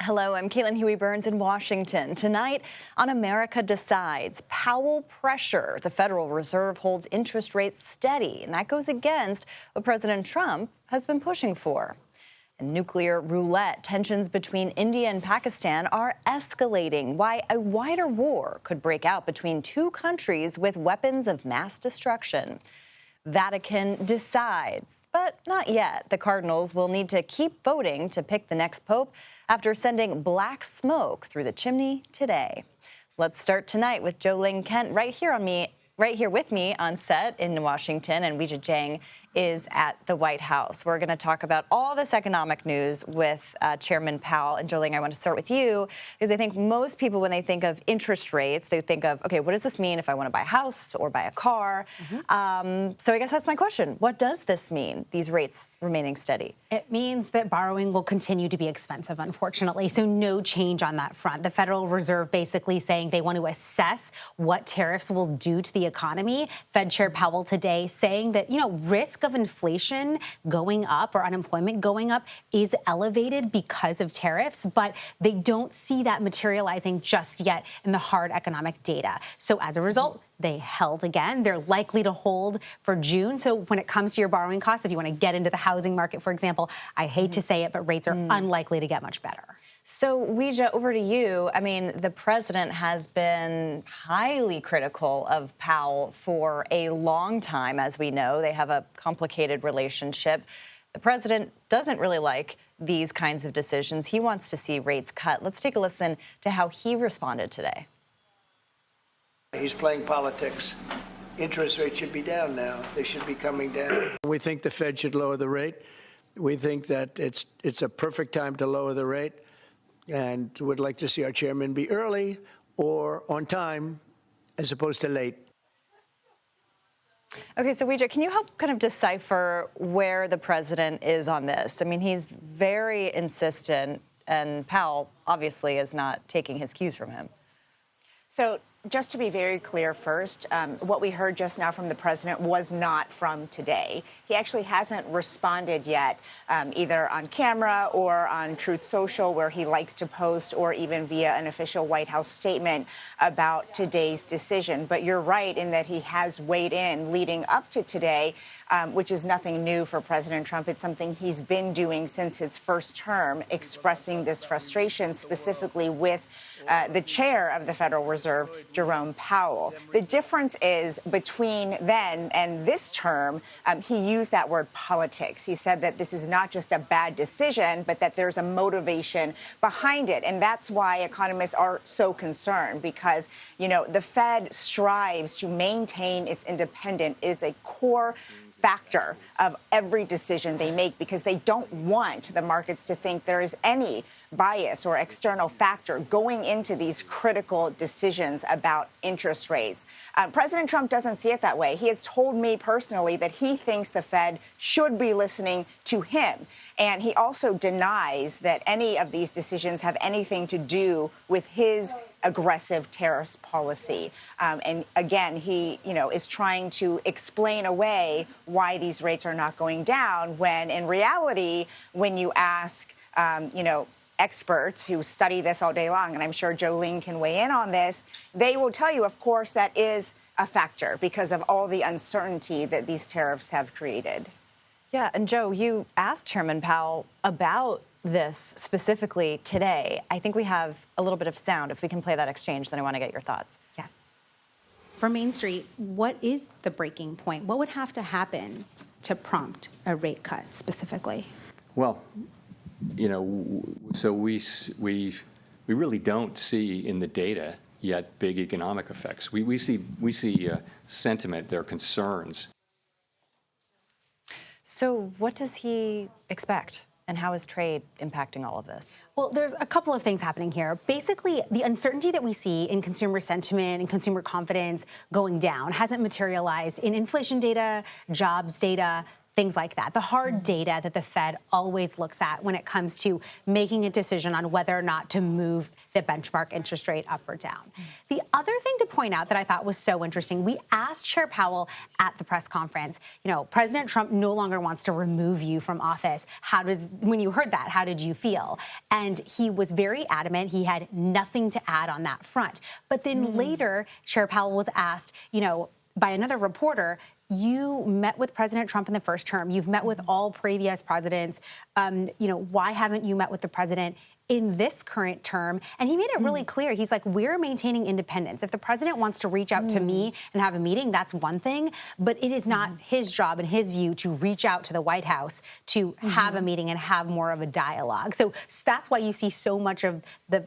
Hello, I'm Caitlin Huey-Burns in Washington. Tonight on America Decides, Powell pressure. The Federal Reserve holds interest rates steady, and that goes against what President Trump has been pushing for. And nuclear roulette, tensions between India and Pakistan are escalating. Why a wider war could break out between two countries with weapons of mass destruction. Vatican decides, but not yet. The Cardinals will need to keep voting to pick the next pope after sending black smoke through the chimney today. So let's start tonight with Ling right here with me on set in Washington, and Weijia Jiang is at the White House. We're going to talk about all this economic news with Chairman Powell. And Ling, I want to start with you because I think most people, when they think of interest rates, they think of, okay, what does this mean if I want to buy a house or buy a car? So I guess that's my question. What does this mean, these rates remaining steady? It means that borrowing will continue to be expensive, unfortunately, so no change on that front. The Federal Reserve basically saying they want to assess what tariffs will do to the economy. Fed Chair Powell today saying that, risk of inflation going up or unemployment going up is elevated because of tariffs, but they don't see that materializing just yet in the hard economic data. So as a result, they held again. They're likely to hold for June. So when it comes to your borrowing costs, if you want to get into the housing market, for example, I hate to say it, but rates are unlikely to get much better. So, Weijia, over to you. I mean, the president has been highly critical of Powell for a long time, as we know. They have a complicated relationship. The president doesn't really like these kinds of decisions. He wants to see rates cut. Let's take a listen to how he responded today. He's playing politics. Interest rates should be down now. They should be coming down. We think the Fed should lower the rate. We think that it's a perfect time to lower the rate, and would like to see our chairman be early or on time as opposed to late. Okay, so Weijia, can you help kind of decipher where the president is on this? I mean, he's very insistent, and Powell obviously is not taking his cues from him. So just to be very clear first, what we heard just now from the president was not from today. He actually hasn't responded yet, either on camera or on Truth Social, where he likes to post, or even via an official White House statement about today's decision. But you're right in that he has weighed in leading up to today, which is nothing new for President Trump. It's something he's been doing since his first term, expressing this frustration specifically with the chair of the Federal Reserve, Jerome Powell. The difference is between then and this term, he used that word politics. He said that this is not just a bad decision, but that there's a motivation behind it. And that's why economists are so concerned, because, the Fed strives to maintain its independence. It is a core factor of every decision they make, because they don't want the markets to think there is any bias or external factor going into these critical decisions about interest rates. President Trump doesn't see it that way. He has told me personally that he thinks the Fed should be listening to him. And he also denies that any of these decisions have anything to do with his aggressive tariffs policy. And again, he, is trying to explain away why these rates are not going down, when in reality, when you ask, experts who study this all day long, and I'm sure Ling can weigh in on this, they will tell you, of course, that is a factor because of all the uncertainty that these tariffs have created. Yeah, and Joe, you asked Chairman Powell about this specifically today. I think we have a little bit of sound. If we can play that exchange, then I want to get your thoughts. Yes. For Main Street, what is the breaking point? What would have to happen to prompt a rate cut specifically? Well, so we really don't see in the data yet big economic effects. We see sentiment, there are concerns. So what does he expect? And how is trade impacting all of this? Well, there's a couple of things happening here. Basically, the uncertainty that we see in consumer sentiment and consumer confidence going down hasn't materialized in inflation data, jobs data, things like that. The hard data that the Fed always looks at when it comes to making a decision on whether or not to move the benchmark interest rate up or down. The other thing to point out that I thought was so interesting, we asked Chair Powell at the press conference, President Trump no longer wants to remove you from office. When you heard that, how did you feel? And he was very adamant. He had nothing to add on that front. But then later, Chair Powell was asked, by another reporter, you met with President Trump in the first term. You've met with all previous presidents. Why haven't you met with the president in this current term? And he made it really clear. He's like, we're maintaining independence. If the president wants to reach out to me and have a meeting, that's one thing. But it is not his job, in his view, to reach out to the White House to have a meeting and have more of a dialogue. So that's why you see so much of the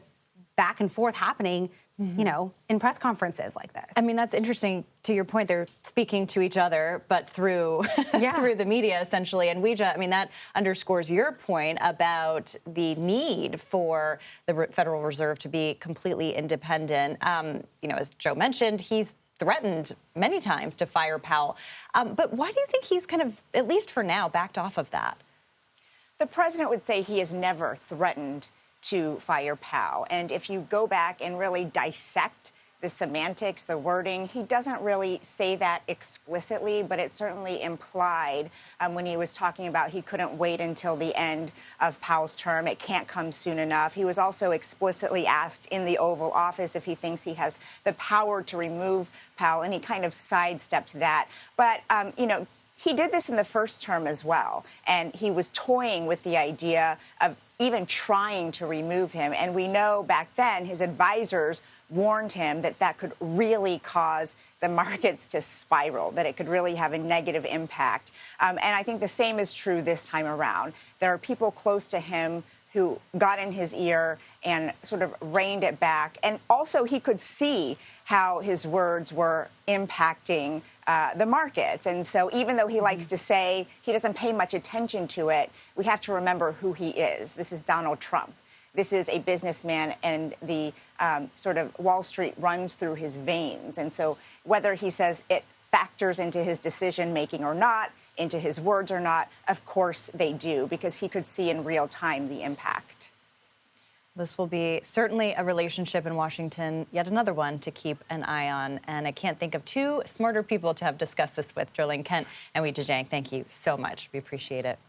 back and forth happening, in press conferences like this. I mean, that's interesting. To your point, they're speaking to each other, but through through the media, essentially. And Weijia, I mean, that underscores your point about the need for the Federal Reserve to be completely independent. As Joe mentioned, he's threatened many times to fire Powell. But why do you think he's kind of, at least for now, backed off of that? The president would say he has never threatened to fire Powell. And if you go back and really dissect the semantics, the wording, he doesn't really say that explicitly, but it certainly implied when he was talking about he couldn't wait until the end of Powell's term. It can't come soon enough. He was also explicitly asked in the Oval Office if he thinks he has the power to remove Powell, and he kind of sidestepped that. But, he did this in the first term as well, and he was toying with the idea of even trying to remove him. And we know back then his advisors warned him that that could really cause the markets to spiral, that it could really have a negative impact. And I think the same is true this time around. There are people close to him who got in his ear and sort of reined it back. And also he could see how his words were impacting the markets. And so even though he likes to say he doesn't pay much attention to it, we have to remember who he is. This is Donald Trump. This is a businessman, and the sort of Wall Street runs through his veins. And so whether he says it factors into his decision making or not, into his words or not, of course they do, because he could see in real time the impact. This will be certainly a relationship in Washington, yet another one to keep an eye on. And I can't think of two smarter people to have discussed this with. Ling Kent and Weijia Jiang, thank you so much. We appreciate it.